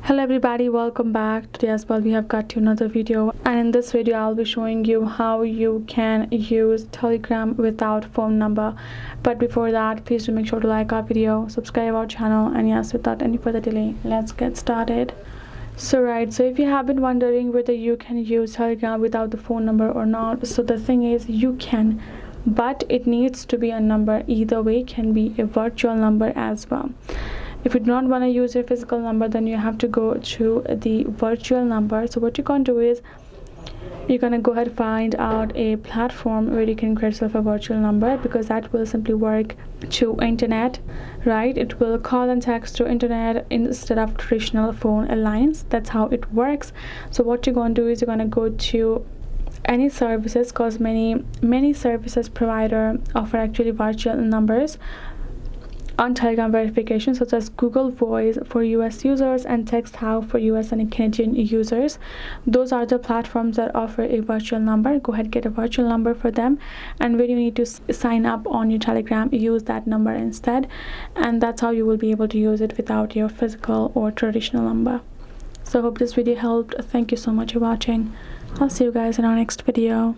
Hello everybody, welcome back. Today as well we have got to another video, and in this video I'll be showing you how you can use Telegram without phone number. But before that, please do make sure to like our video, subscribe our channel, and yes, without any further delay, let's get started. So if you have been wondering whether you can use Telegram without the phone number or not, so the thing is, you can, but it needs to be a number. Either way, can be a virtual number as well. If you do not want to use your physical number, then you have to go to the virtual number. So what you're going to do is, you're going to go ahead and find out a platform where you can create yourself a virtual number, because that will simply work to internet, right? It will call and text to internet instead of traditional phone lines. That's how it works. So what you're going to do is, you're going to go to any services, because many services provider offer actually virtual numbers on Telegram verification, such as Google Voice for US users and TextNow for US and Canadian users. Those are the platforms that offer a virtual number. Go ahead, get a virtual number for them, and when you need to sign up on your Telegram, use that number instead, and that's how you will be able to use it without your physical or traditional number. So I hope this video helped. Thank you so much for watching. I'll see you guys in our next video.